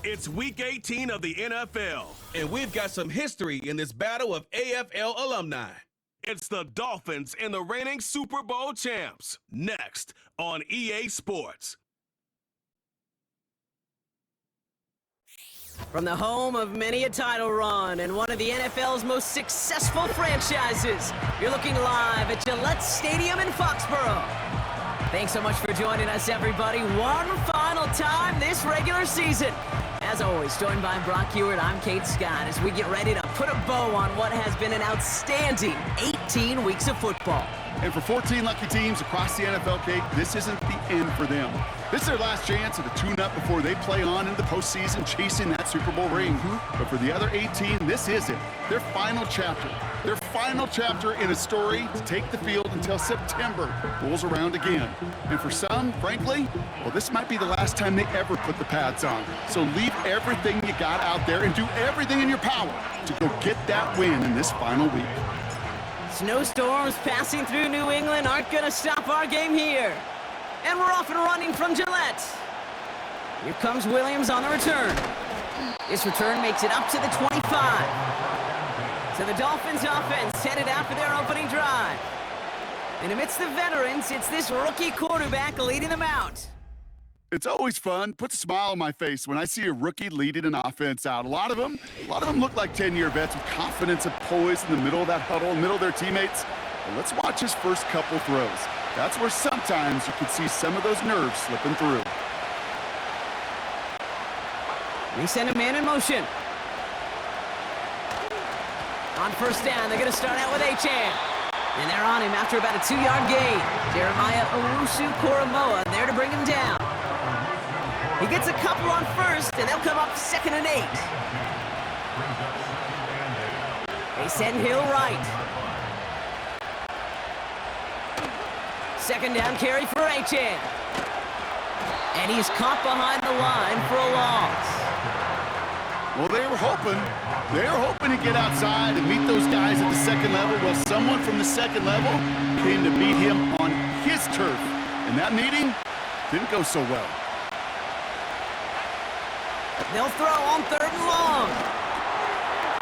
It's Week 18 of the NFL, and we've got some history in this battle of AFL alumni. It's the Dolphins and the reigning Super Bowl champs. Next on EA Sports. From the home of many a title run and one of the NFL's most successful franchises, you're looking live at Gillette Stadium in Foxborough. Thanks so much for joining us, everybody. One final time this regular season. As always, joined by Brock Ewart, I'm Kate Scott as we get ready to put a bow on what has been an outstanding 18 weeks of football. And for 14 lucky teams across the NFL, Kate, this isn't the end for them. This is their last chance at a tune-up before they play on into the postseason chasing that Super Bowl ring. But for the other 18, this is it. Their final chapter. Their final chapter in a story to take the field until September rolls around again. And for some, frankly, well, this might be the last time they ever put the pads on. So leave everything you got out there and do everything in your power to go get that win in this final week. Snowstorms passing through New England aren't going to stop our game here. And we're off and running from Gillette. Here comes Williams on the return. This return makes it up to the 25. So the Dolphins offense headed out for their opening drive. And amidst the veterans, it's this rookie quarterback leading them out. It's always fun, puts a smile on my face when I see a rookie leading an offense out. A lot of them look like 10-year vets with confidence and poise in the middle of that huddle, in the middle of their teammates. But let's watch his first couple throws. That's where sometimes you can see some of those nerves slipping through. They send a man in motion. On first down, they're going to start out with Achane. And they're on him after about a 2-yard gain. Jeremiah Owusu-Koramoah there to bring him down. He gets a couple on first, and they'll come up 2nd and 8. They send Hill right. 2nd down carry for Achane. And he's caught behind the line for a loss. Well, they were hoping to get outside and meet those guys at the second level. Well, someone from the second level came to beat him on his turf. And that meeting didn't go so well. They'll throw on 3rd and long.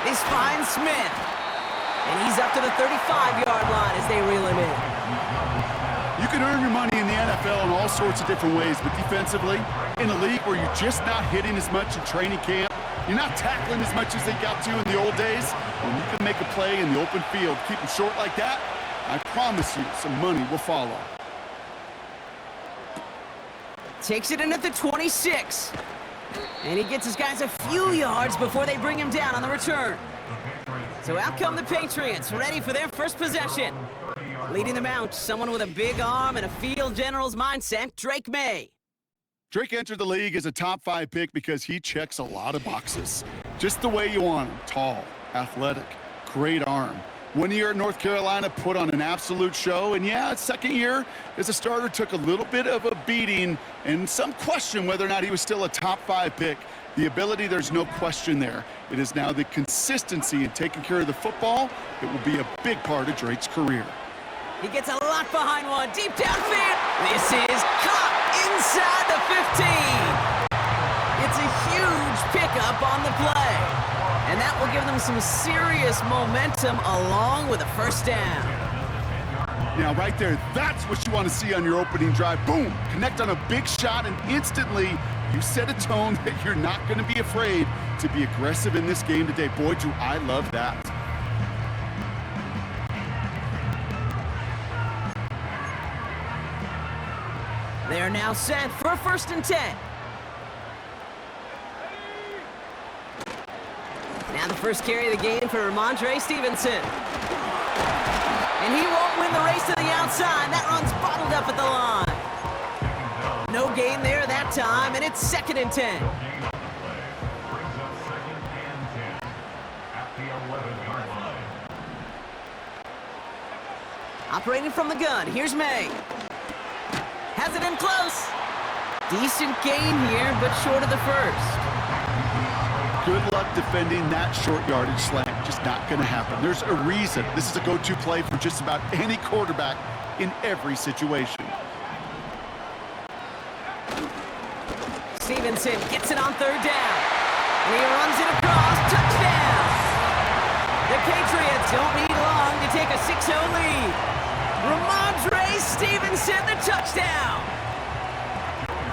This finds Smith. And he's up to the 35-yard line as they reel him in. You can earn your money in the NFL in all sorts of different ways, but defensively, in a league where you're just not hitting as much in training camp, you're not tackling as much as they got to in the old days, when you can make a play in the open field, keep them short like that, I promise you some money will follow. Takes it in at the 26. And he gets his guys a few yards before they bring him down on the return. So out come the Patriots, ready for their first possession. Leading them out, someone with a big arm and a field general's mindset, Drake May. Drake entered the league as a top 5 pick because he checks a lot of boxes. Just the way you want him. Tall, athletic, great arm. 1 year at North Carolina, put on an absolute show. And yeah, his 2nd year as a starter took a little bit of a beating and some question whether or not he was still a top 5 pick. The ability, there's no question there. It is now the consistency in taking care of the football that will be a big part of Drake's career. He gets a lot behind one, deep downfield. This is caught inside the 15. It's a huge pickup on the play. And that will give them some serious momentum along with a first down. Now, right there, that's what you want to see on your opening drive. Boom! Connect on a big shot, and instantly you set a tone that you're not going to be afraid to be aggressive in this game today. Boy, do I love that. They are now set for a 1st and 10. Now the first carry of the game for Ramondre Stevenson. And he won't win the race to the outside. That run's bottled up at the line. No gain there that time, and it's 2nd and 10. Operating from the gun, here's May. Has it in close. Decent gain here, but short of the first. Good luck defending that short yardage slant. Just not going to happen. There's a reason. This is a go-to play for just about any quarterback in every situation. Stevenson gets it on third down. And he runs it across. Touchdown! The Patriots don't need long to take a 6-0 lead. Ramondre Stevenson, the touchdown!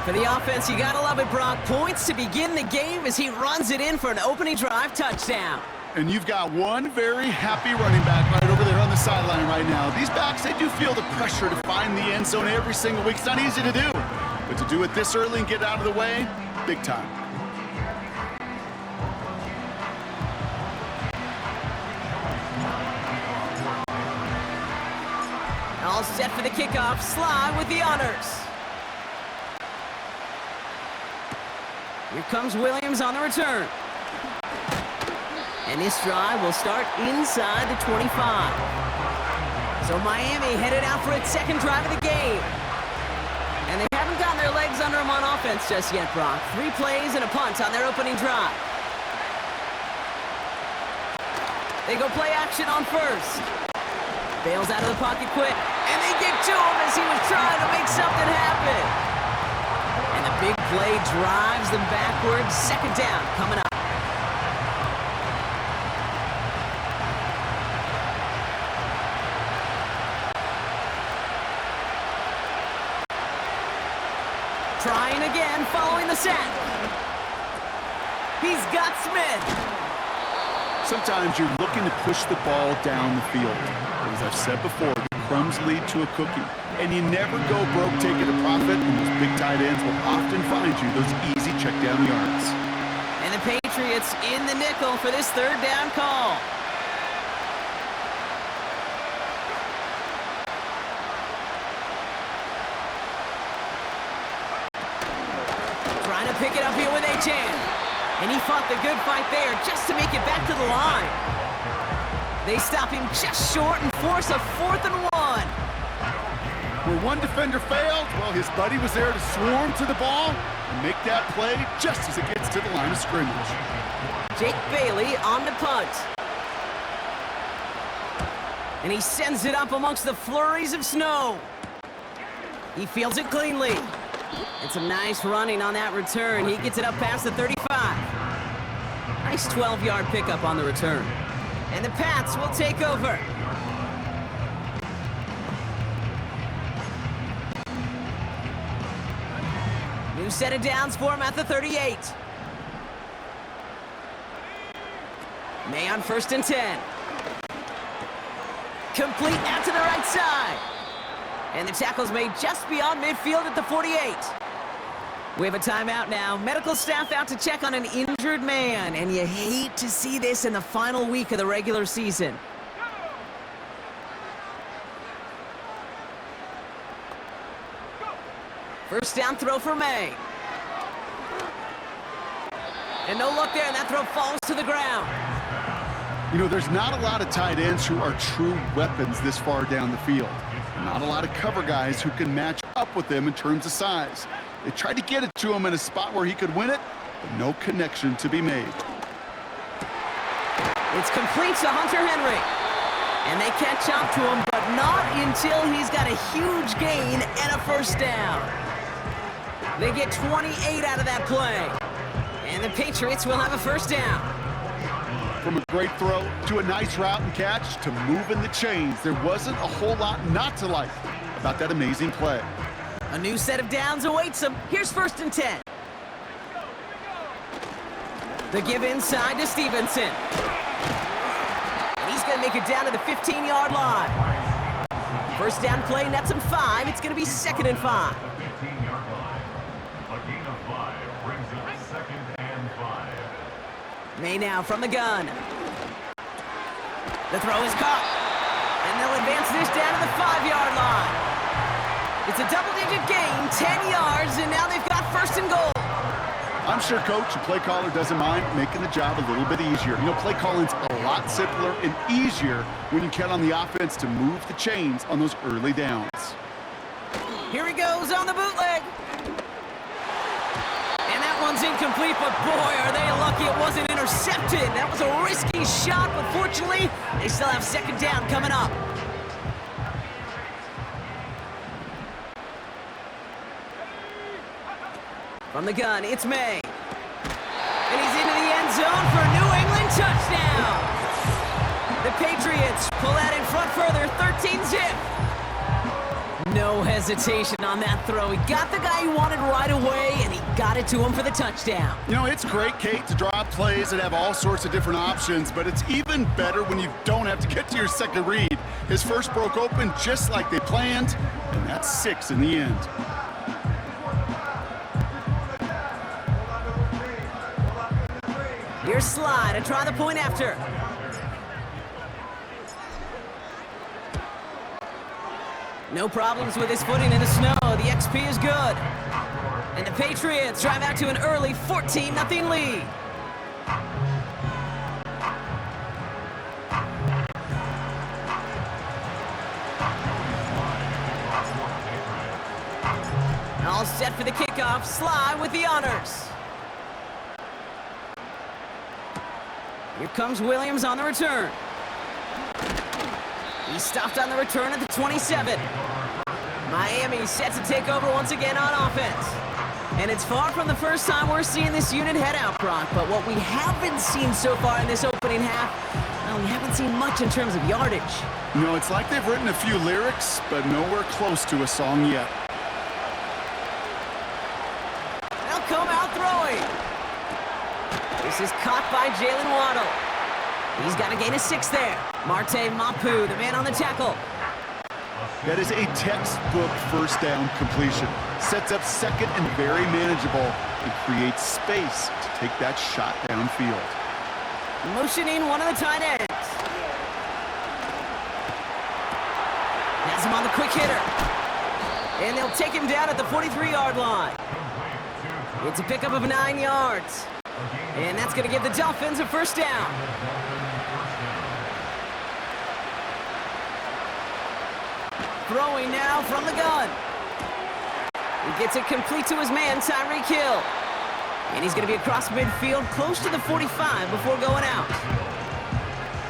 For the offense, you gotta love it, Brock. Points to begin the game as he runs it in for an opening drive touchdown. And you've got one very happy running back right over there on the sideline right now. These backs, they do feel the pressure to find the end zone every single week. It's not easy to do. But to do it this early and get out of the way, big time. All set for the kickoff. Sly with the honors. Here comes Williams on the return. And this drive will start inside the 25. So Miami headed out for its second drive of the game. And they haven't gotten their legs under them on offense just yet, Brock. 3 plays and a punt on their opening drive. They go play action on first. Bails out of the pocket quick. And they get to him as he was trying to make something happen. And the big play drives them backwards. Second down coming up. Trying again, following the sack. He's got Smith. Sometimes you're looking to push the ball down the field. As I've said before, the crumbs lead to a cookie. And you never go broke taking a profit, and those big tight ends will often find you those easy check down yards. And the Patriots in the nickel for this third down call. Trying to pick it up here with Achan. And he fought the good fight there just to make it back to the line. They stop him just short and force a 4th and 1. Where one defender failed, well, his buddy was there to swarm to the ball and make that play just as it gets to the line of scrimmage. Jake Bailey on the punt. And he sends it up amongst the flurries of snow. He fields it cleanly. And some nice running on that return. He gets it up past the 35. Nice 12-yard pickup on the return. And the Pats will take over. New set of downs for him at the 38. May on 1st and 10. Complete out to the right side. And the tackle's made just beyond midfield at the 48. We have a timeout now. Medical staff out to check on an injured man. And you hate to see this in the final week of the regular season. First down throw for May. And no look there, and that throw falls to the ground. You know, there's not a lot of tight ends who are true weapons this far down the field. Not a lot of cover guys who can match up with them in terms of size. They tried to get it to him in a spot where he could win it, but no connection to be made. It's complete to Hunter Henry. And they catch up to him, but not until he's got a huge gain and a first down. They get 28 out of that play. And the Patriots will have a first down. From a great throw to a nice route and catch to moving the chains, there wasn't a whole lot not to like about that amazing play. A new set of downs awaits him. Here's 1st and 10. The give inside to Stevenson. And he's going to make it down to the 15-yard line. First down play nets him 5. It's going to be 2nd and 5. May now from the gun. The throw is caught. And they'll advance this down to the 5-yard line. It's a double-digit gain, 10 yards, and now they've got 1st and goal. I'm sure coach and play caller doesn't mind making the job a little bit easier. You know, play calling's a lot simpler and easier when you count on the offense to move the chains on those early downs. Here he goes on the bootleg. And that one's incomplete, but boy, are they lucky it wasn't intercepted. That was a risky shot, but fortunately, they still have 2nd down coming up. From the gun, it's May. And he's into the end zone for a New England touchdown. The Patriots pull out in front further, 13-zip. No hesitation on that throw. He got the guy he wanted right away, and he got it to him for the touchdown. You know, it's great, Kate, to draw plays that have all sorts of different options, but it's even better when you don't have to get to your second read. His first broke open just like they planned, and that's 6 in the end. Here's Slide to try the point after. No problems with his footing in the snow. The XP is good. And the Patriots drive out to an early 14-0 lead. All set for the kickoff. Sly with the honors. Here comes Williams on the return. He stopped on the return at the 27. Miami set to take over once again on offense. And it's far from the first time we're seeing this unit head out, Brock. But what we haven't seen so far in this opening half, well, we haven't seen much in terms of yardage. You know, it's like they've written a few lyrics, but nowhere close to a song yet. They'll come out throwing. This is caught by Jalen Waddle. He's got to gain a 6 there. Marte Mapu, the man on the tackle. That is a textbook first down completion. Sets up second and very manageable and creates space to take that shot downfield. Motioning one of the tight ends. Has him on the quick hitter. And they'll take him down at the 43-yard line. It's a pickup of 9 yards. And that's going to give the Dolphins a first down. Throwing now from the gun. He gets it complete to his man, Tyreek Hill. And he's going to be across midfield, close to the 45 before going out.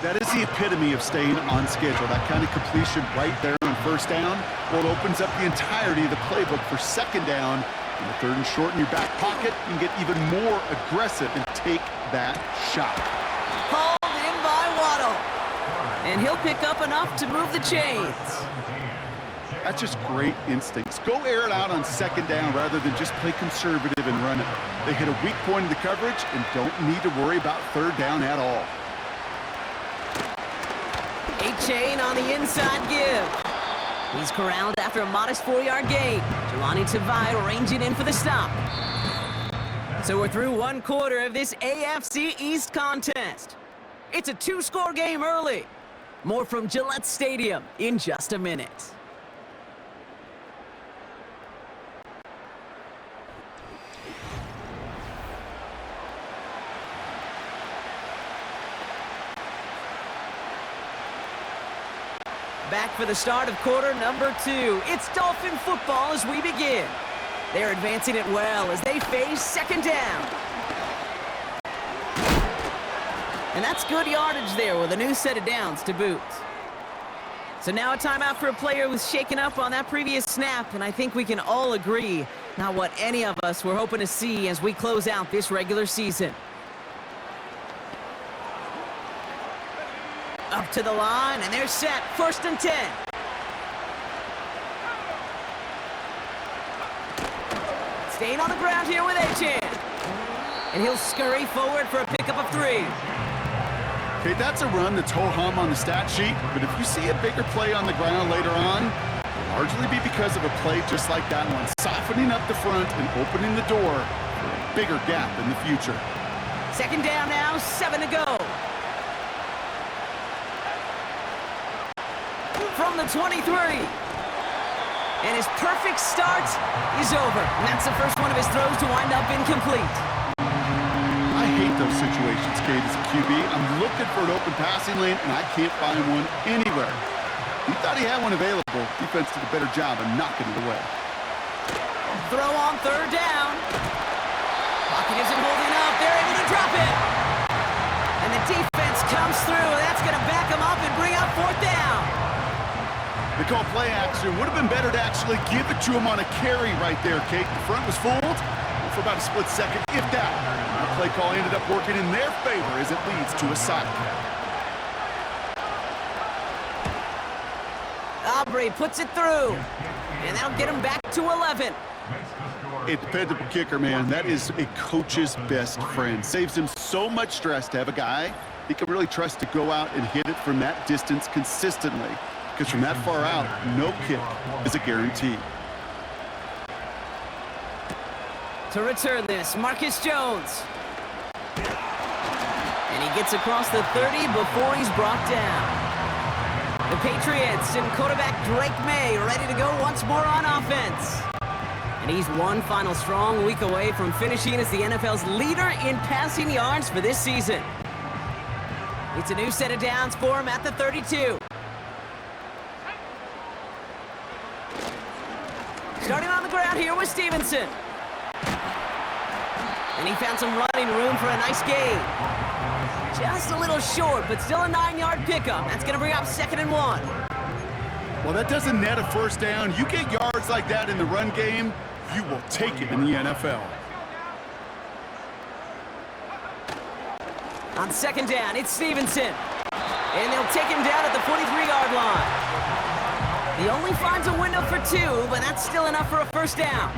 That is the epitome of staying on schedule. That kind of completion right there on first down. Well, it opens up the entirety of the playbook for second down. In the third and short in your back pocket, you can get even more aggressive and take that shot. Hauled in by Waddle. And he'll pick up enough to move the chains. That's just great instincts. Go air it out on second down rather than just play conservative and run it. They hit a weak point in the coverage and don't need to worry about third down at all. A-chain on the inside give. He's corralled after a modest 4-yard gain. Jelani Tavai ranging in for the stop. So we're through one quarter of this AFC East contest. It's a 2-score game early. More from Gillette Stadium in just a minute. Back for the start of quarter number 2. It's Dolphin football as we begin. They're advancing it well as they face second down. And that's good yardage there with a new set of downs to boot. So now a timeout for a player who's shaken up on that previous snap, and I think we can all agree not what any of us were hoping to see as we close out this regular season. Up to the line, and they're set. 1st and 10. Staying on the ground here with A-Chan. And he'll scurry forward for a pickup of 3. Okay, that's a run that's ho-hum on the stat sheet, but if you see a bigger play on the ground later on, it'll largely be because of a play just like that one, softening up the front and opening the door for a bigger gap in the future. Second down now, 7 to go. From the 23. And his perfect start is over. And that's the first one of his throws to wind up incomplete. I hate those situations, Kate, as a QB. I'm looking for an open passing lane, and I can't find one anywhere. He thought he had one available. Defense did a better job of knocking it away. Throw on 3rd down. Pocket isn't holding up. They're able to drop it. And the defense comes through. That's going to back him up and bring up 4th down. They call play action. Would have been better to actually give it to him on a carry right there, Kate. The front was fooled. for about a split second, if that. The play call ended up working in their favor as it leads to a sack. Aubrey puts it through, and that'll get him back to 11. A dependable kicker, man. That is a coach's best friend. Saves him so much stress to have a guy he can really trust to go out and hit it from that distance consistently. Because from that far out, no kick is a guarantee. To return this, Marcus Jones. And he gets across the 30 before he's brought down. The Patriots and quarterback Drake May ready to go once more on offense. And he's one final strong week away from finishing as the NFL's leader in passing yards for this season. It's a new set of downs for him at the 32. Starting on the ground here with Stevenson. And he found some running room for a nice gain. Just a little short, but still a 9-yard pickup. That's going to bring up 2nd and 1. Well, that doesn't net a first down. You get yards like that in the run game, you will take it in the NFL. On 2nd down, it's Stevenson. And they'll take him down at the 43-yard line. He only finds a window for 2, but that's still enough for a first down.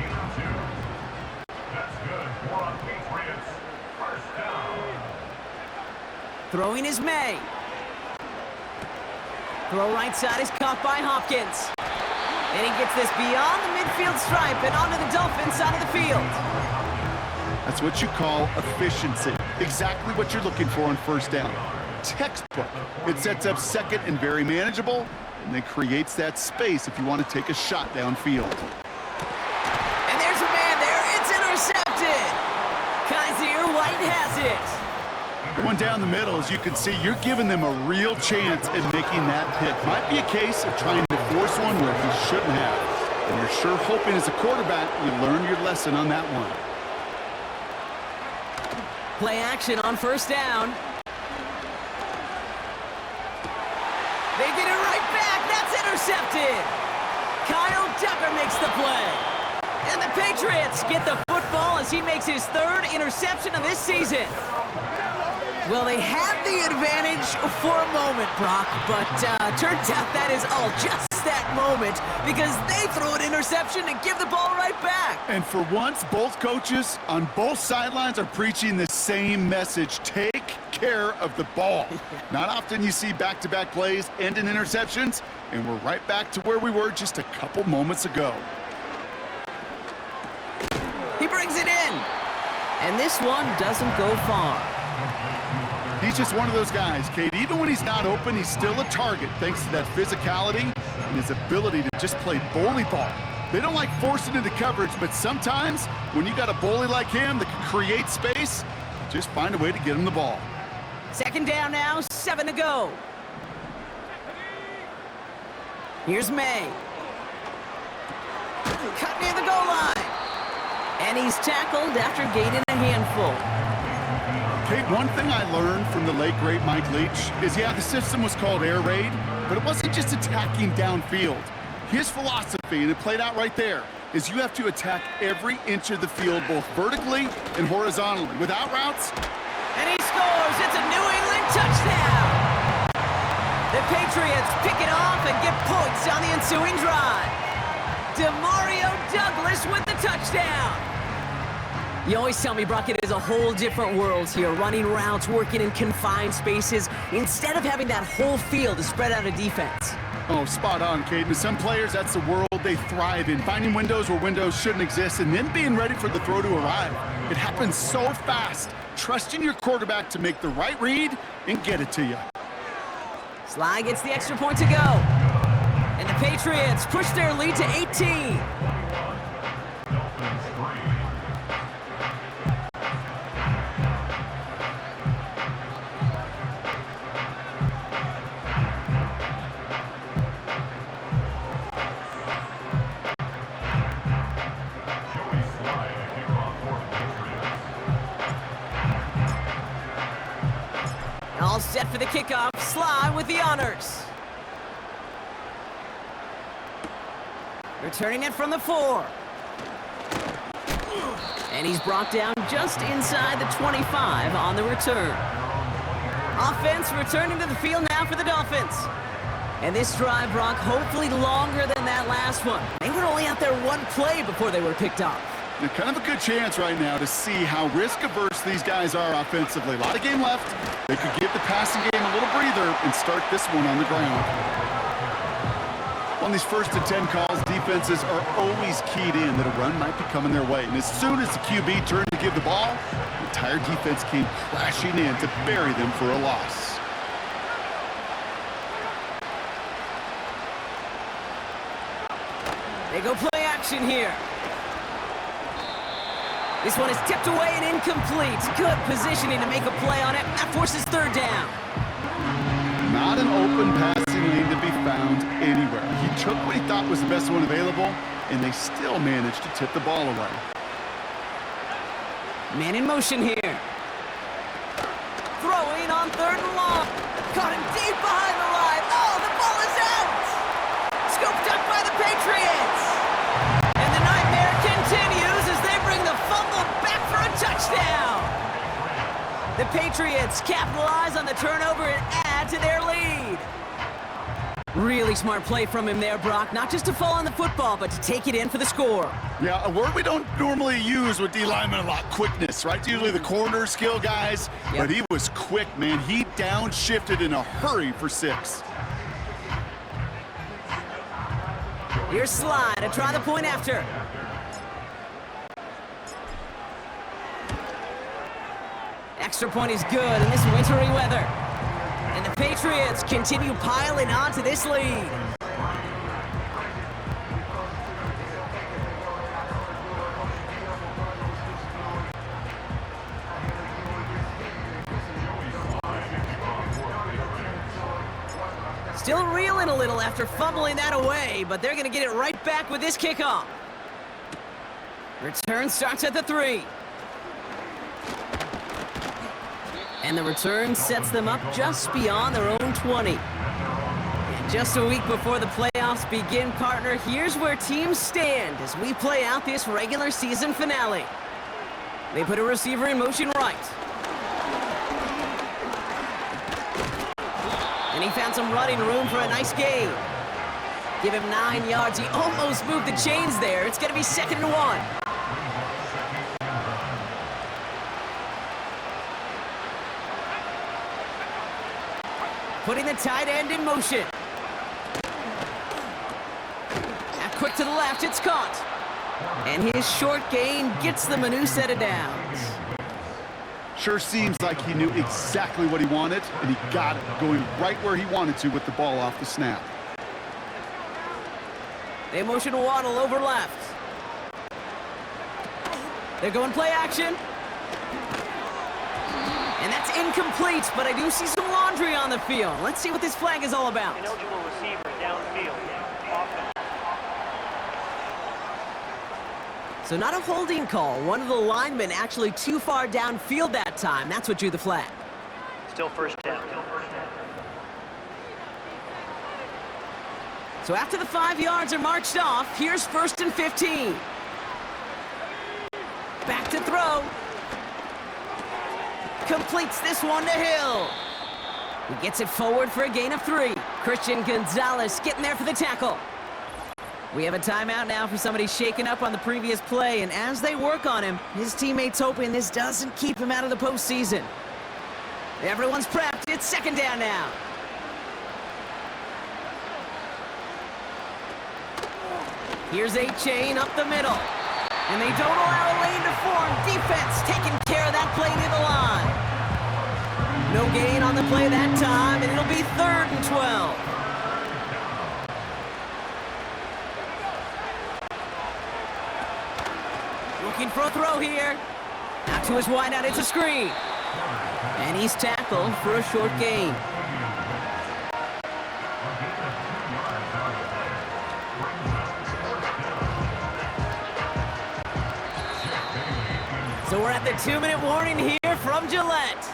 Throwing is May. Throw right side is caught by Hopkins. And he gets this beyond the midfield stripe and onto the Dolphins side of the field. That's what you call efficiency. Exactly what you're looking for on first down. Textbook. It sets up 2nd and very manageable, and then creates that space if you want to take a shot downfield. And there's a man there. It's intercepted. Kaiser White has it. Going down the middle, as you can see, you're giving them a real chance at making that pick. Might be a case of trying to force one where he shouldn't have. And you're sure hoping as a quarterback you learn your lesson on that one. Play action on first down. They get it right back. That's intercepted. Kyle Tucker makes the play. And the Patriots get the football as he makes his 3rd interception of this season. Well, they had the advantage for a moment, Brock, but turns out that is all just that moment because they throw an interception and give the ball right back. And for once, both coaches on both sidelines are preaching the same message. Take care of the ball. Not often you see back-to-back plays end in interceptions, and we're right back to where we were just a couple moments ago. He brings it in, and this one doesn't go far. He's just one of those guys, Kate. Even when he's not open, he's still a target thanks to that physicality and his ability to just play bully ball. They don't like forcing into coverage, but sometimes when you got a bully like him that can create space, just find a way to get him the ball. 2nd down now, 7 to go. Here's May. Cut near the goal line. And he's tackled after gaining a handful. Kate, one thing I learned from the late, great Mike Leach is, yeah, the system was called air raid, but it wasn't just attacking downfield. His philosophy, and it played out right there, is you have to attack every inch of the field, both vertically and horizontally. Without routes. And he scores. It's a New England touchdown. The Patriots pick it off and get points on the ensuing drive. Demario Douglas with the touchdown. You always tell me, Brock, it is a whole different world here, running routes, working in confined spaces, instead of having that whole field to spread out a defense. Oh, spot on, Kate. And some players, that's the world they thrive in, finding windows where windows shouldn't exist, and then being ready for the throw to arrive. It happens so fast. Trusting your quarterback to make the right read and get it to you. Sly gets the extra point to go. And the Patriots push their lead to 18. All set for the kickoff. Sly with the honors. Returning it from the 4. And he's brought down just inside the 25 on the return. Offense returning to the field now for the Dolphins. And this drive, Brock, hopefully longer than that last one. They were only out there one play before they were picked off. Kind of a good chance right now to see how risk-averse these guys are offensively. A lot of game left. They could give the passing game a little breather and start this one on the ground. On these 1st and 10 calls, defenses are always keyed in that a run might be coming their way. And as soon as the QB turned to give the ball, the entire defense came crashing in to bury them for a loss. They go play action here. This one is tipped away and incomplete. Good positioning to make a play on it. That forces 3rd down. Not an open passing lane to be found anywhere. He took what he thought was the best one available, and they still managed to tip the ball away. Man in motion here. Throwing on 3rd and long. Caught him deep behind the line. Oh, the ball is out! Scooped up by the Patriots. And the nightmare continues as they bring the fumble back for a touchdown. The Patriots capitalize on the turnover and add to their lead. Really smart play from him there, Brock. Not just to fall on the football, but to take it in for the score. Yeah, a word we don't normally use with D linemen a lot, quickness, right? Usually the corner skill guys, but he was quick, man. He downshifted in a hurry for 6. Here's Slide to try the point after. Extra point is good in this wintry weather. And the Patriots continue piling on to this lead. Still reeling a little after fumbling that away, but they're going to get it right back with this kickoff. Return starts at the 3. And the return sets them up just beyond their own 20. And just a week before the playoffs begin, partner, here's where teams stand as we play out this regular season finale. They put a receiver in motion right. And he found some running room for a nice gain. Give him 9 yards. He almost moved the chains there. It's going to be 2nd and 1. Putting the tight end in motion. Now quick to the left, it's caught. And his short gain gets them a new set of downs. Sure seems like he knew exactly what he wanted, and he got it going right where he wanted to with the ball off the snap. They motion Waddle over left. They're going play action. And that's incomplete, but I do see some laundry on the field. Let's see what this flag is all about. Ineligible receiver downfield. Offense. So not a holding call. One of the linemen actually too far downfield that time. That's what drew the flag. Still 1st down. So after the 5 yards are marched off, here's 1st and 15. Back to throw. Completes this one to Hill. He gets it forward for a gain of 3. Christian Gonzalez getting there for the tackle. We have a timeout now for somebody shaken up on the previous play, and as they work on him, his teammates hoping this doesn't keep him out of the postseason. Everyone's prepped. It's 2nd down now. Here's a chain up the middle. And they don't allow a lane to form. Defense taking care of that play near the line. No gain on the play that time, and it'll be 3rd and 12. Looking for a throw here. Out to his wideout, it's a screen. And he's tackled for a short gain. So we're at the 2-minute warning here from Gillette.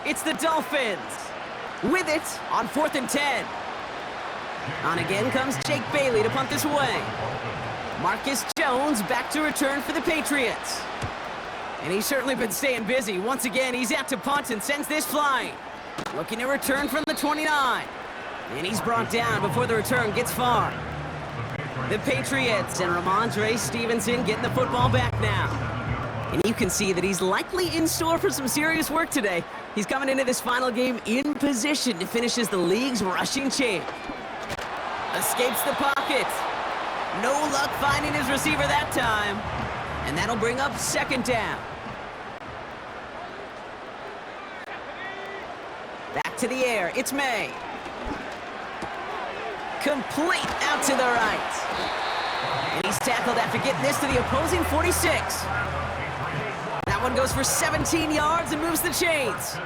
It's the Dolphins. With it on 4th and 10. On again comes Jake Bailey to punt this away. Marcus Jones back to return for the Patriots. And he's certainly been staying busy. Once again, he's out to punt and sends this flying. Looking to return from the 29. And he's brought down before the return gets far. The Patriots and Ramondre Stevenson getting the football back now. And you can see that he's likely in store for some serious work today. He's coming into this final game in position to finish as the league's rushing champ. Escapes the pocket. No luck finding his receiver that time. And that'll bring up second down. Back to the air, it's May. Complete out to the right. And he's tackled after getting this to the opposing 46. That one goes for 17 yards and moves the chains.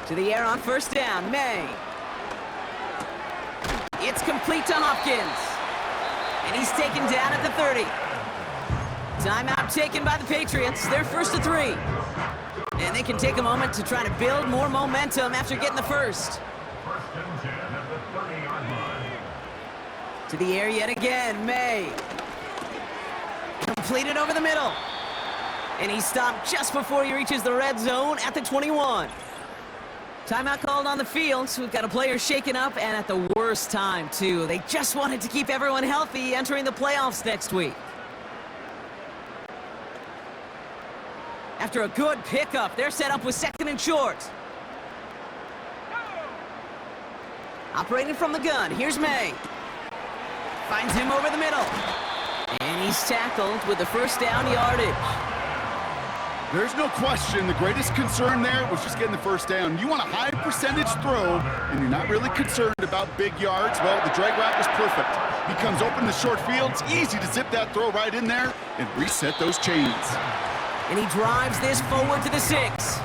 To the air on first down, May. It's complete to Hopkins. And he's taken down at the 30. Timeout taken by the Patriots. They're first to 3. And they can take a moment to try to build more momentum after getting the first. To the air yet again, May. Completed over the middle. And he stopped just before he reaches the red zone at the 21. Timeout called on the field, so we've got a player shaken up and at the worst time, too. They just wanted to keep everyone healthy entering the playoffs next week. After a good pickup, they're set up with second and short. Operating from the gun, here's May. Finds him over the middle. And he's tackled with the first down yardage. There's no question the greatest concern there was just getting the first down. You want a high percentage throw, and you're not really concerned about big yards. Well, the drag route was perfect. He comes open in the short field. It's easy to zip that throw right in there and reset those chains. And he drives this forward to the 6.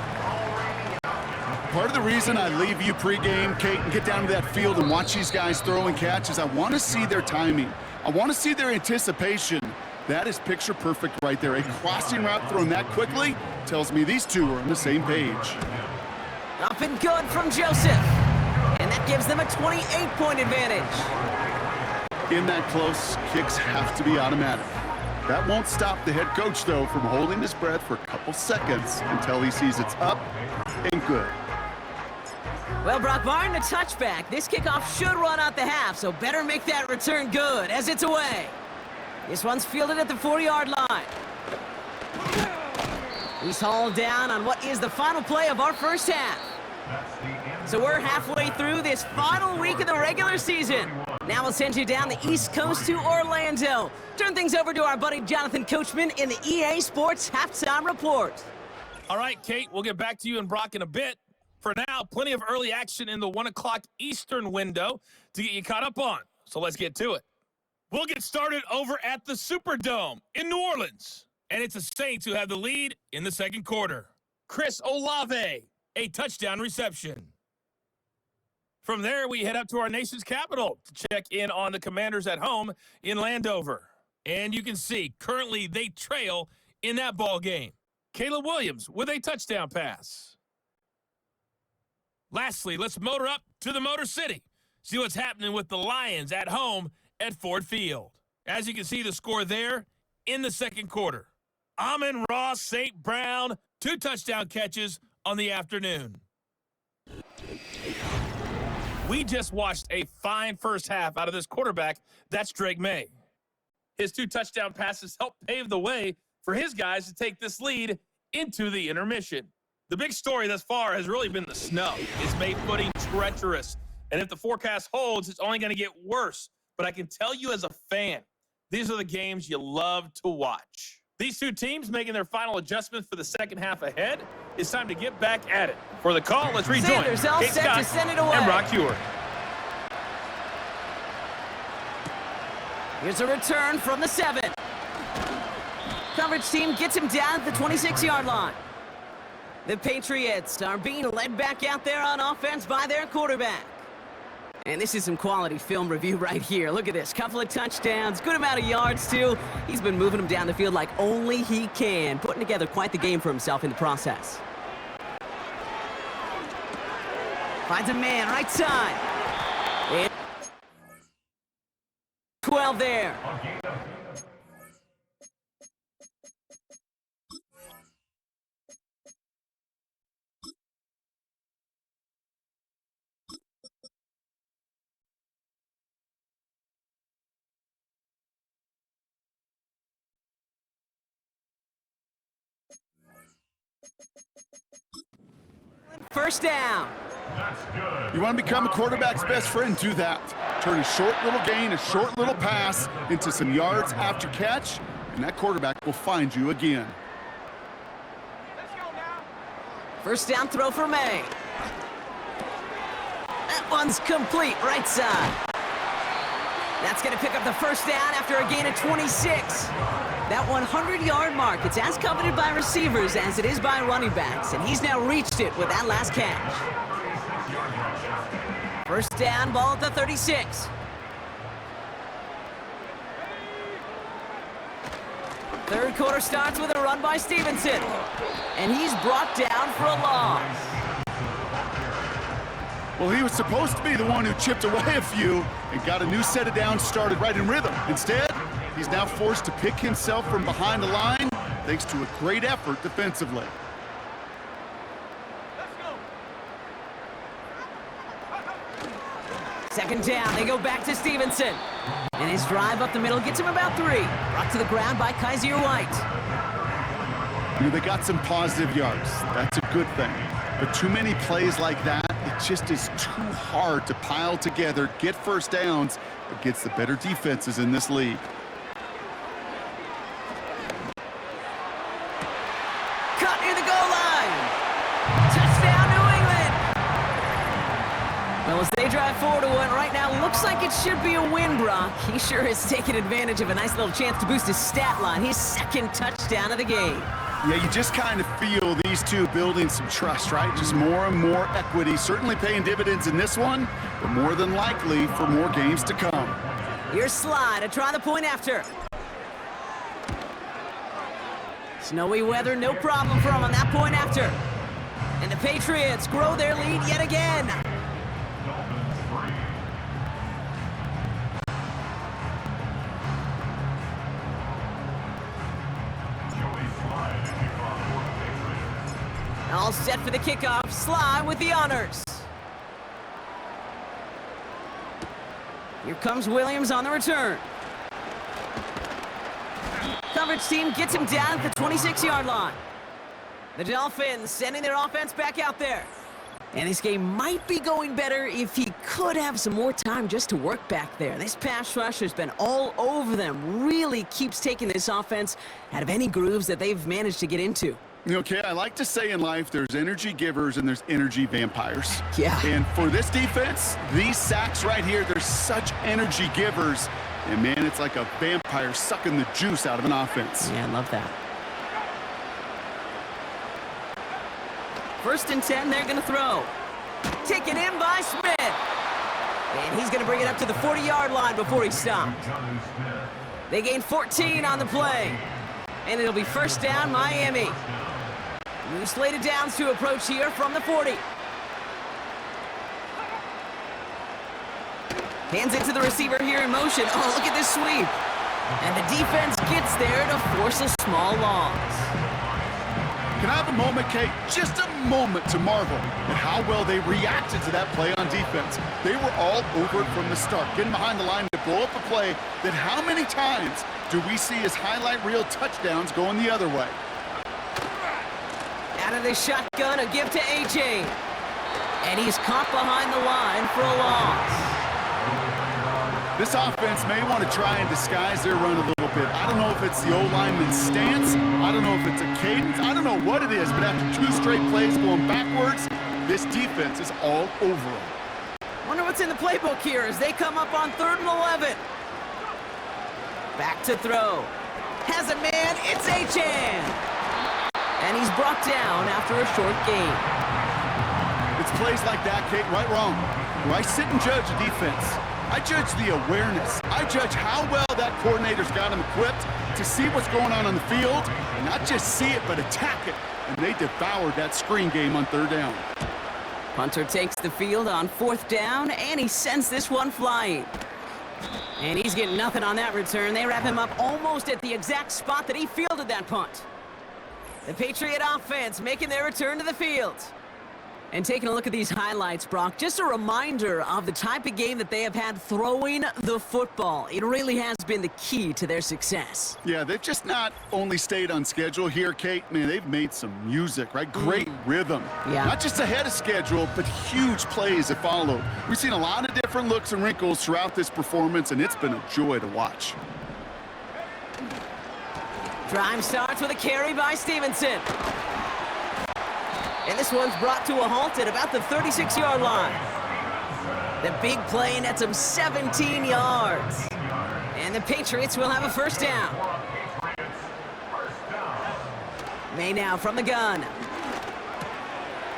Part of the reason I leave you pregame, Kate, and get down to that field and watch these guys throw and catch is I want to see their timing. I want to see their anticipation. That is picture perfect right there. A crossing route thrown that quickly tells me these two are on the same page. Up and good from Joseph. And that gives them a 28-point advantage. In that close, kicks have to be automatic. That won't stop the head coach, though, from holding his breath for a couple seconds until he sees it's up and good. Well, Brock, barring the touchback, this kickoff should run out the half, so better make that return good as it's away. This one's fielded at the 40-yard line. He's hauled down on what is the final play of our first half. So we're halfway through this final week of the regular season. Now we'll send you down the East Coast to Orlando. Turn things over to our buddy Jonathan Coachman in the EA Sports Halftime Report. All right, Kate, we'll get back to you and Brock in a bit. For now, plenty of early action in the 1 o'clock Eastern window to get you caught up on. So let's get to it. We'll get started over at the Superdome in New Orleans. And it's the Saints who have the lead in the second quarter. Chris Olave, a touchdown reception. From there, we head up to our nation's capital to check in on the Commanders at home in Landover. And you can see, currently they trail in that ball game. Caleb Williams with a touchdown pass. Lastly, let's motor up to the Motor City. See what's happening with the Lions at home at Ford Field. As you can see, the score there in the second quarter. Amon-Ra St. Brown, 2 touchdown catches on the afternoon. We just watched a fine first half out of this quarterback. That's Drake May. His 2 touchdown passes helped pave the way for his guys to take this lead into the intermission. The big story thus far has really been the snow. It's made footing treacherous. And if the forecast holds, it's only going to get worse. But I can tell you as a fan, these are the games you love to watch. These 2 teams making their final adjustments for the second half ahead. It's time to get back at it. For the call, let's rejoin Sanders all Kate set Scott to send it away. and Brock Hewer. Here's a return from the 7. Coverage team gets him down at the 26-yard line. The Patriots are being led back out there on offense by their quarterback. And this is some quality film review right here. Look at this. Couple of touchdowns, good amount of yards, too. He's been moving them down the field like only he can, putting together quite the game for himself in the process. Finds a man right side. And 12 there. First down. You want to become a quarterback's best friend, do that. Turn a short little gain, a short little pass into some yards after catch, and that quarterback will find you again. First down throw for May. That one's complete, right side. That's going to pick up the first down after a gain of 26. That 100-yard mark, it's as coveted by receivers as it is by running backs, and he's now reached it with that last catch. First down, ball at the 36. Third quarter starts with a run by Stevenson, and he's brought down for a loss. Well, he was supposed to be the one who chipped away a few and got a new set of downs started right in rhythm. Instead, he's now forced to pick himself from behind the line thanks to a great effort defensively. Second down, they go back to Stevenson. And his drive up the middle gets him about 3. Brought to the ground by Kaiser White. You know, they got some positive yards. That's a good thing. But too many plays like that, it just is too hard to pile together, get first downs against the better defenses in this league. Cut near the goal line. Touchdown, New England. Well, as they drive forward to one right now, looks like it should be a win, Brock. He sure has taken advantage of a nice little chance to boost his stat line. His second touchdown of the game. Yeah, you just kind of feel these two building some trust, right? Just more and more equity. Certainly paying dividends in this one, but more than likely for more games to come. Here's Sly to try the point after. Snowy weather, no problem for him on that point after. And the Patriots grow their lead yet again. All set for the kickoff. Sly with the honors. Here comes Williams on the return. Coverage team gets him down at the 26-yard line. The Dolphins sending their offense back out there. And this game might be going better if he could have some more time just to work back there. This pass rush has been all over them. Really keeps taking this offense out of any grooves that they've managed to get into. Okay, I like to say in life there's energy givers and there's energy vampires. Yeah. And for this defense, these sacks right here, they're such energy givers. And man, it's like a vampire sucking the juice out of an offense. Yeah, I love that. First and 10, they're going to throw. Taken in by Smith. And he's going to bring it up to the 40-yard line before he stopped. They gain 14 on the play. And it'll be first down, Miami. New slated downs to approach here from the 40. Hands it to the receiver here in motion. Oh, look at this sweep. And the defense gets there to force a small loss. Can I have a moment, Kate? Just a moment to marvel at how well they reacted to that play on defense. They were all over it from the start, getting behind the line to blow up a play that how many times do we see as highlight reel touchdowns going the other way? Out of the shotgun, a give to A.J. And he's caught behind the line for a loss. This offense may want to try and disguise their run a little bit. I don't know if it's the O-lineman's stance. I don't know if it's a cadence. I don't know what it is, but after 2 straight plays going backwards, this defense is all over them. Wonder what's in the playbook here as they come up on 3rd and 11. Back to throw. Has a man, it's Achan. And he's brought down after a short gain. It's plays like that, Kate, right wrong. Where I sit and judge a defense, I judge the awareness. I judge how well that coordinator's got him equipped to see what's going on the field, and not just see it, but attack it. And they devoured that screen game on 3rd down. Punter takes the field on 4th down, and he sends this one flying. And he's getting nothing on that return. They wrap him up almost at the exact spot that he fielded that punt. The Patriot offense making their return to the field. And taking a look at these highlights, Brock, just a reminder of the type of game that they have had throwing the football. It really has been the key to their success. Yeah, they've just not only stayed on schedule here, Kate. Man, they've made some music, right? Great rhythm. Yeah. Not just ahead of schedule, but huge plays that followed. We've seen a lot of different looks and wrinkles throughout this performance, and it's been a joy to watch. Drive starts with a carry by Stevenson. And this one's brought to a halt at about the 36-yard line. The big play nets him 17 yards. And the Patriots will have a first down. May now from the gun.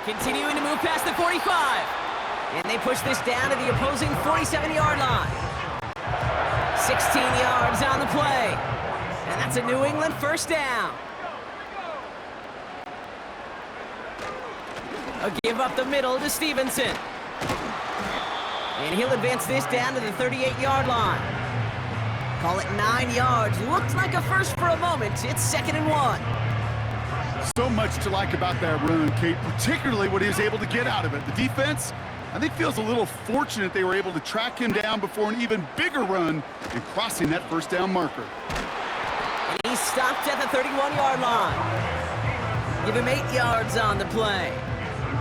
Continuing to move past the 45. And they push this down to the opposing 47-yard line. 16 yards on the play. And that's a New England first down. A give up the middle to Stevenson. And he'll advance this down to the 38-yard line. Call it 9 yards. Looked like a first for a moment. It's 2nd and 1. So much to like about that run, Kate, particularly what he was able to get out of it. The defense, I think, feels a little fortunate they were able to track him down before an even bigger run and crossing that first down marker. And he stopped at the 31-yard line. Give him 8 yards on the play.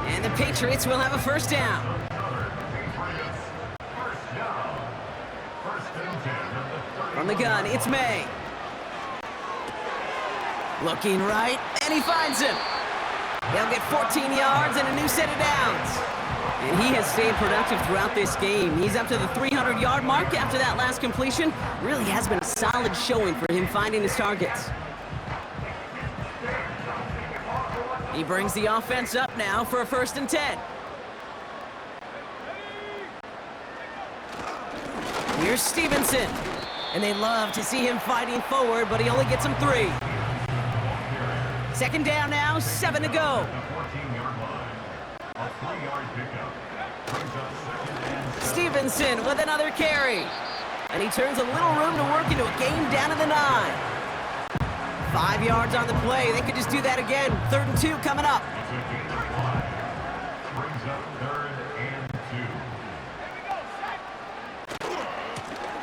And the Patriots will have a first down. From the gun, it's May. Looking right, and he finds him. They'll get 14 yards and a new set of downs. And he has stayed productive throughout this game. He's up to the 300-yard mark after that last completion. Really has been a solid showing for him finding his targets. He brings the offense up now for a 1st and 10. Here's Stevenson. And they love to see him fighting forward, but he only gets him 3. 2nd down now, 7 to go. Stevenson with another carry. And he turns a little room to work into a game down to the 9. 5 yards on the play. They could just do that again. 3rd and 2 coming up.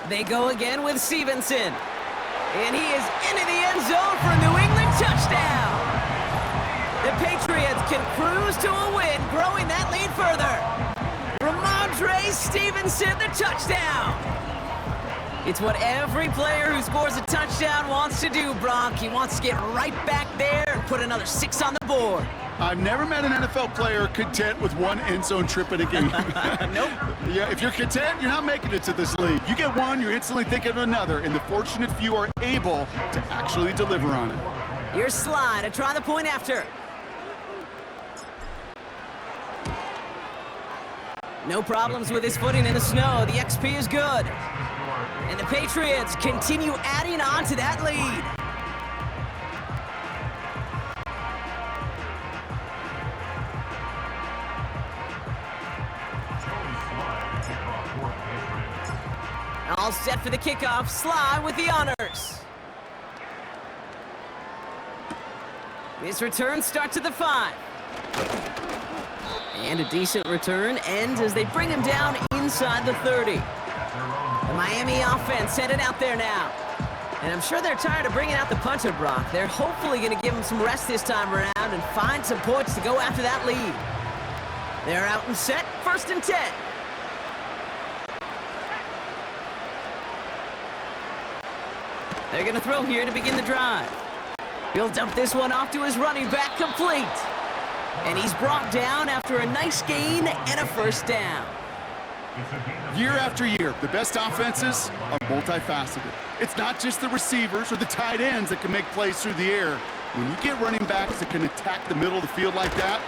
They go again with Stevenson. And he is into the end zone for a New England touchdown. The Patriots can cruise to a win, growing that lead further. Ramondre Stevenson, the touchdown. It's what every player who scores a touchdown wants to do, Brock. He wants to get right back there and put another 6 on the board. I've never met an NFL player content with one end zone trip in a game. Nope. Yeah, if you're content, you're not making it to this league. You get one, you're instantly thinking of another, and the fortunate few are able to actually deliver on it. Here's Sly to try the point after. No problems with his footing in the snow. The XP is good. And the Patriots continue adding on to that lead. All set for the kickoff. Sly with the honors. This return starts at the 5. And a decent return ends as they bring him down inside the 30. The Miami offense headed out there now. And I'm sure they're tired of bringing out the punter, Brock. They're hopefully going to give him some rest this time around and find some points to go after that lead. They're out and set. 1st and 10. They're going to throw here to begin the drive. He'll dump this one off to his running back, complete. And he's brought down after a nice gain and a first down. Year after year, the best offenses are multifaceted. It's not just the receivers or the tight ends that can make plays through the air. When you get running backs that can attack the middle of the field like that,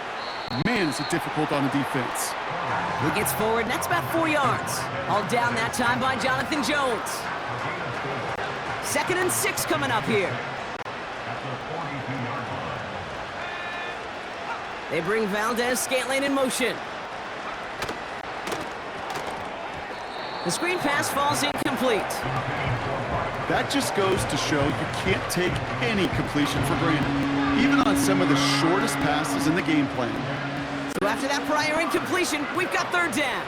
man, is it difficult on the defense. He gets forward, and that's about 4 yards. All down that time by Jonathan Jones. 2nd and 6 coming up here. They bring Valdez-Scantling in motion. The screen pass falls incomplete. incomplete. That just goes to show you can't take any completion for granted, even on some of the shortest passes in the game plan. So after that prior incompletion, we've got third down.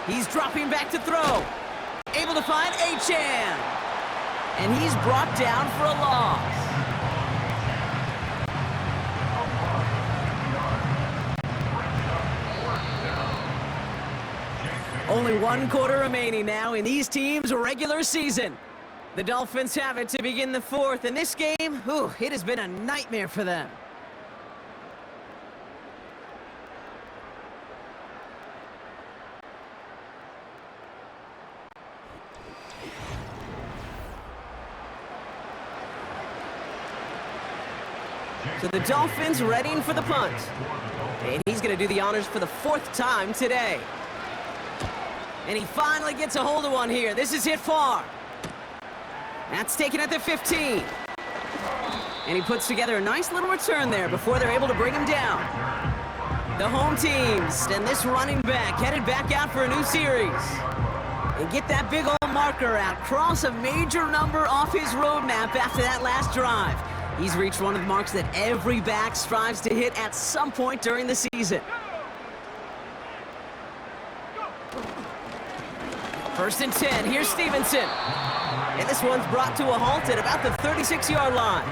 He's dropping back to throw. Able to find Achane. And he's brought down for a loss. Only one quarter remaining now in these teams' regular season. The Dolphins have it to begin the fourth, and this game, it has been a nightmare for them. So the Dolphins readying for the punt. And he's going to do the honors for the fourth time today. And he finally gets a hold of one here. This is hit far. That's taken at the 15. And he puts together a nice little return there before they're able to bring him down. The home teams and this running back headed back out for a new series. And get that big old marker out. Cross a major number off his roadmap after that last drive. He's reached one of the marks that every back strives to hit at some point during the season. First and 10, here's Stevenson. And this one's brought to a halt at about the 36-yard line.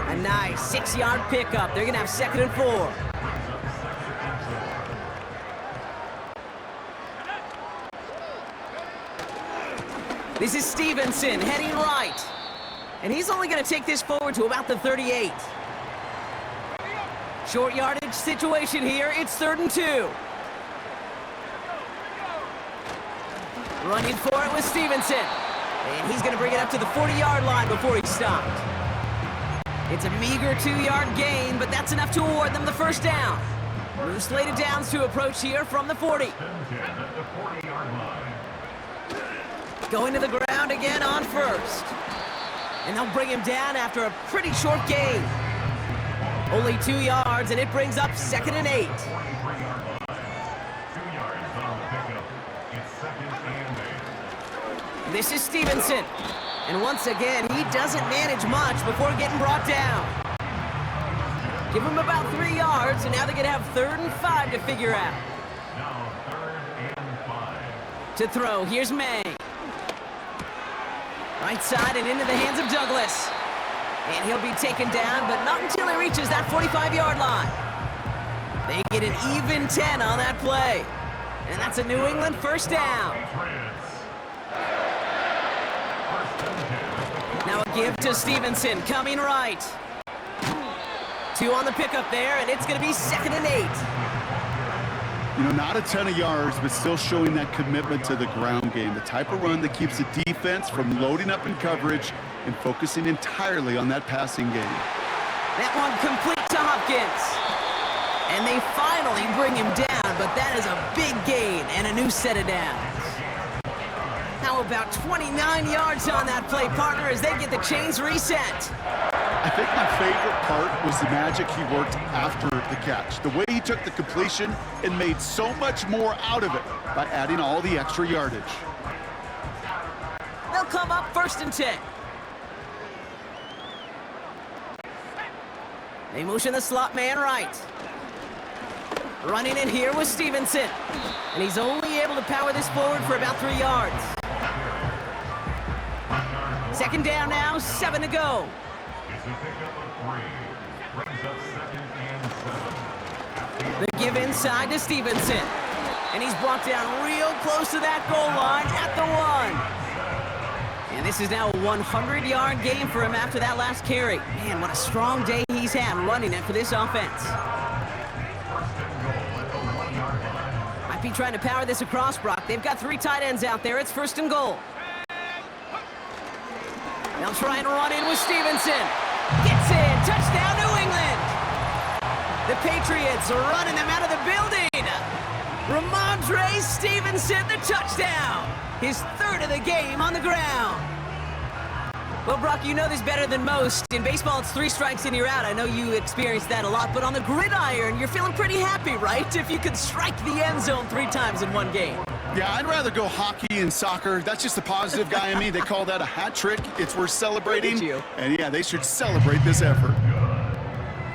A nice 6-yard pickup. They're going to have 2nd and 4. This is Stevenson heading right. And he's only going to take this forward to about the 38. Short yardage situation here. It's 3rd and 2. Running for it with Stevenson. And he's going to bring it up to the 40-yard line before he stopped. It's a meager 2-yard gain, but that's enough to award them the first down. New slated downs to approach here from the 40. Going to the ground again on first. And they'll bring him down after a pretty short gain. Only 2 yards, and it brings up 2nd and 8. This is Stevenson. And once again, he doesn't manage much before getting brought down. Give him about 3 yards, and now they're going to have 3rd and 5 to figure out. To throw, here's May. Right side and into the hands of Douglas. And he'll be taken down, but not until he reaches that 45-yard line. They get an even 10 on that play. And that's a New England first down. Now a give to Stevenson, coming right. 2 on the pickup there, and it's going to be 2nd and 8. You know, not a ton of yards, but still showing that commitment to the ground game. The type of run that keeps the defense from loading up in coverage and focusing entirely on that passing game. That one complete to Hopkins. And they finally bring him down, but that is a big gain and a new set of downs. How about 29 yards on that play, partner, as they get the chains reset. I think my favorite part was the magic he worked after the catch. The way he took the completion and made so much more out of it by adding all the extra yardage. They'll come up 1st and 10. They motion the slot man right. Running in here with Stevenson. And he's only able to power this forward for about 3 yards. 2nd down now, 7 to go. The give inside to Stevenson. And he's brought down real close to that goal line at the 1. And this is now a 100-yard game for him after that last carry. Man, what a strong day he's had running it for this offense. Might be trying to power this across, Brock. They've got 3 tight ends out there. It's 1st and goal. They'll try and run in with Stevenson. Gets in. Touchdown, New England. The Patriots are running them out of the building. Ramondre Stevenson, the touchdown. His 3rd of the game on the ground. Well, Brock, you know this better than most. In baseball, it's 3 strikes and you're out. I know you experienced that a lot, but on the gridiron, you're feeling pretty happy, right? If you could strike the end zone 3 times in one game. Yeah, I'd rather go hockey and soccer. That's just the positive guy in me. They call that a hat trick. It's worth celebrating. Look at you. And yeah, they should celebrate this effort.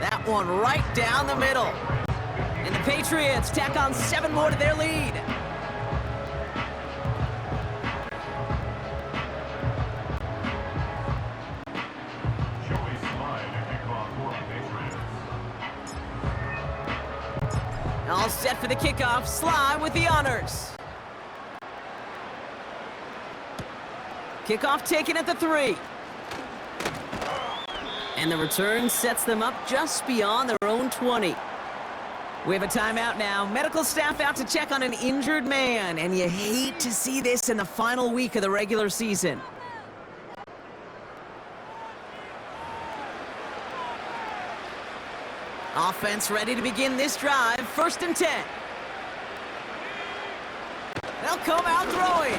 That one right down the middle. And the Patriots tack on 7 more to their lead. All set for the kickoff. Sly with the honors. Kickoff taken at the 3. And the return sets them up just beyond their own 20. We have a timeout now. Medical staff out to check on an injured man. And you hate to see this in the final week of the regular season. Offense ready to begin this drive. 1st and 10. They'll come out throwing.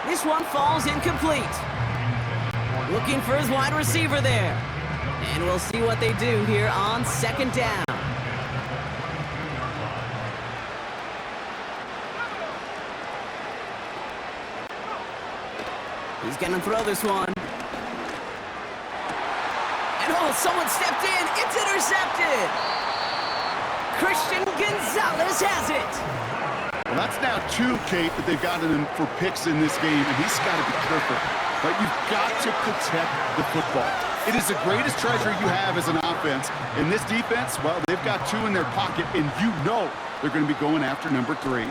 This one falls incomplete. Looking for his wide receiver there. And we'll see what they do here on 2nd down. He's going to throw this one. And oh, someone stepped in. It's intercepted. Christian Gonzalez has it. Well, that's now 2, Kate, that they've gotten him for picks in this game, and he's got to be careful. But you've got to protect the football. It is the greatest treasure you have as an offense. In this defense, well, they've got 2 in their pocket, and you know they're going to be going after number 3.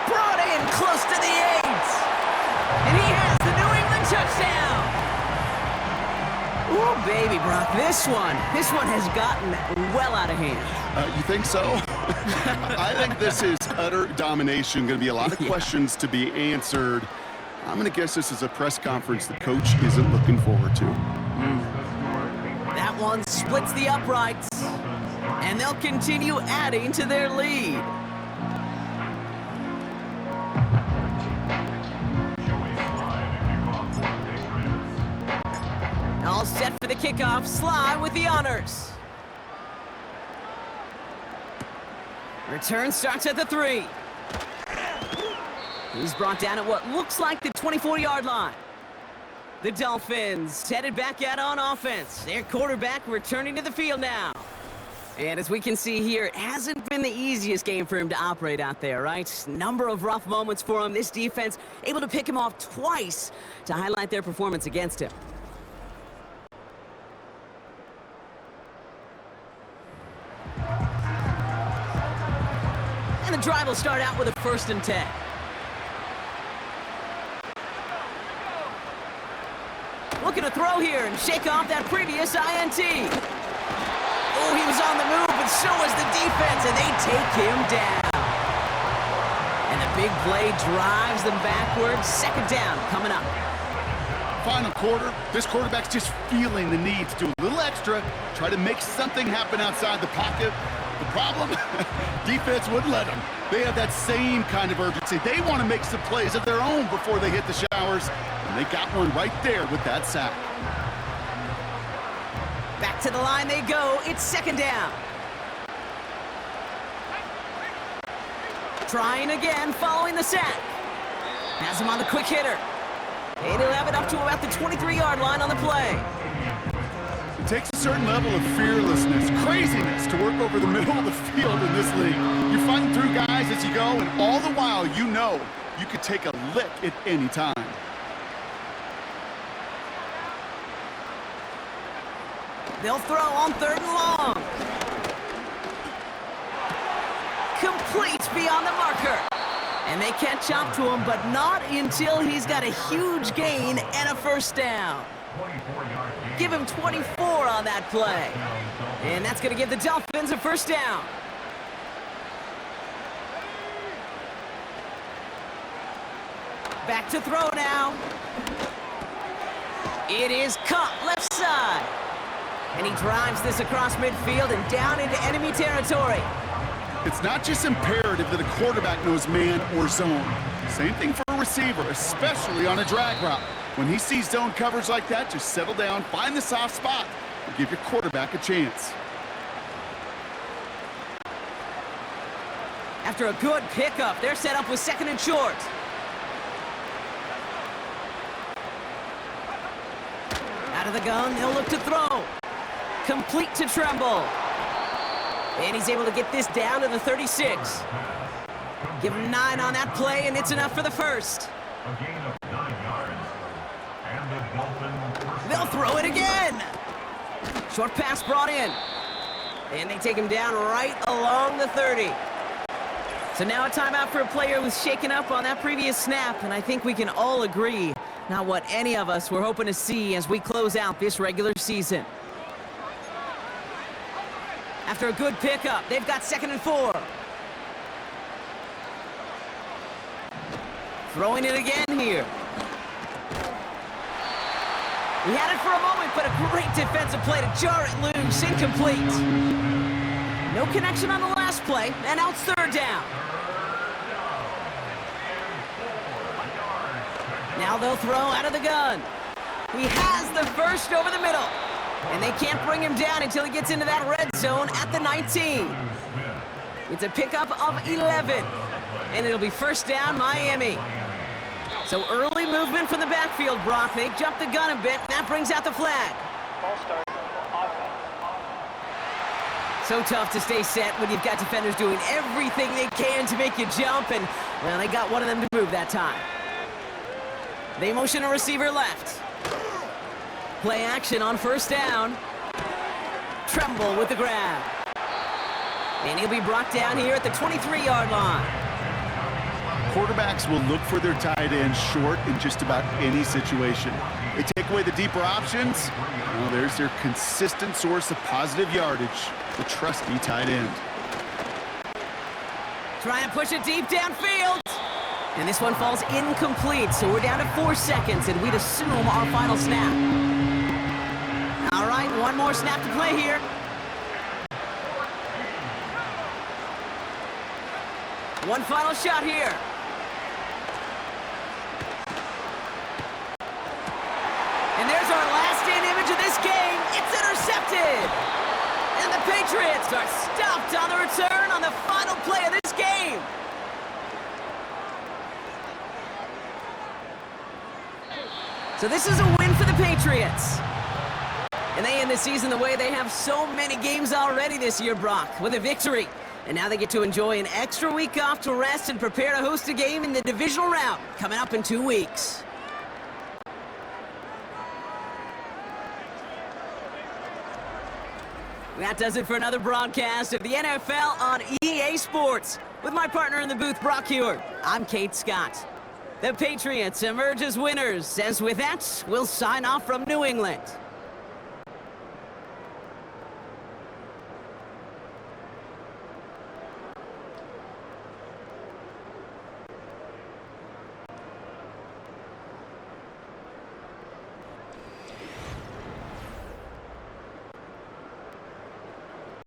Brought in close to the 8. And he has the New England touchdown. Ooh, baby, Brock, this one has gotten well out of hand. You think so? I think this is utter domination. Going to be a lot of questions to be answered. I'm going to guess this is a press conference the coach isn't looking forward to. That one splits the uprights, and they'll continue adding to their lead. All set for the kickoff. Sly with the honors. Return starts at the 3. He's brought down at what looks like the 24-yard line. The Dolphins headed back out on offense. Their quarterback returning to the field now. And as we can see here, it hasn't been the easiest game for him to operate out there, right? Number of rough moments for him. This defense able to pick him off twice to highlight their performance against him. And the drive will start out with a 1st and 10. Looking to throw here and shake off that previous INT. Oh, he was on the move, but so was the defense, and they take him down. And the big play drives them backwards. 2nd down coming up. Final quarter, this quarterback's just feeling the need to do a little extra, try to make something happen outside the pocket. The problem? Defense wouldn't let them. They have that same kind of urgency. They want to make some plays of their own before they hit the showers, and they got one right there with that sack. Back to the line they go. It's 2nd down. Trying again following the sack. Has him on the quick hitter. And he'll have it up to about the 23-yard line on the play. It takes a certain level of fearlessness, craziness to work over the middle of the field in this league. You're fighting through guys as you go, and all the while you know you could take a lick at any time. They'll throw on 3rd and long. Complete beyond the marker. And they catch up to him, but not until he's got a huge gain and a 1st down. Give him 24 on that play. And that's going to give the Dolphins a 1st down. Back to throw now. It is caught left side. And he drives this across midfield and down into enemy territory. It's not just imperative that a quarterback knows man or zone. Same thing for a receiver, especially on a drag route. When he sees zone coverage like that, just settle down, find the soft spot, and give your quarterback a chance. After a good pickup, they're set up with 2nd and short. Out of the gun, they'll look to throw. Complete to Tremble. And he's able to get this down to the 36. Give him 9 on that play, and it's enough for the first. A gain of 9 yards. And the Dolphins. They'll throw it again. Short pass brought in. And they take him down right along the 30. So now a timeout for a player who's shaken up on that previous snap, and I think we can all agree, not what any of us were hoping to see as we close out this regular season. After a good pickup, they've got 2nd and 4. Throwing it again here. He had it for a moment, but a great defensive play to jar it loose. Incomplete. No connection on the last play, and now it's 3rd down. Now they'll throw out of the gun. He has the first over the middle. And they can't bring him down until he gets into that red zone at the 19. It's a pickup of 11. And it'll be 1st down, Miami. So early movement from the backfield, Brock. They jumped the gun a bit, and that brings out the flag. Ball start. Offense. So tough to stay set when you've got defenders doing everything they can to make you jump, and, well, they got one of them to move that time. They motion a receiver left. Play action on 1st down. Tremble with the grab. And he'll be brought down here at the 23-yard line. Quarterbacks will look for their tight end short in just about any situation. They take away the deeper options. Well, there's their consistent source of positive yardage, the trusty tight end. Trying to push it deep downfield. And this one falls incomplete, so we're down to 4 seconds, and we'd assume our final snap. All right, one more snap to play here. One final shot here. And there's our last-in image of this game. It's intercepted. And the Patriots are stopped on the return on the final play of this game. So this is a win for the Patriots. And they end the season the way they have so many games already this year, Brock, with a victory. And now they get to enjoy an extra week off to rest and prepare to host a game in the divisional round coming up in 2 weeks. That does it for another broadcast of the NFL on EA Sports. With my partner in the booth, Brock Heward, I'm Kate Scott. The Patriots emerge as winners, as with that, we'll sign off from New England.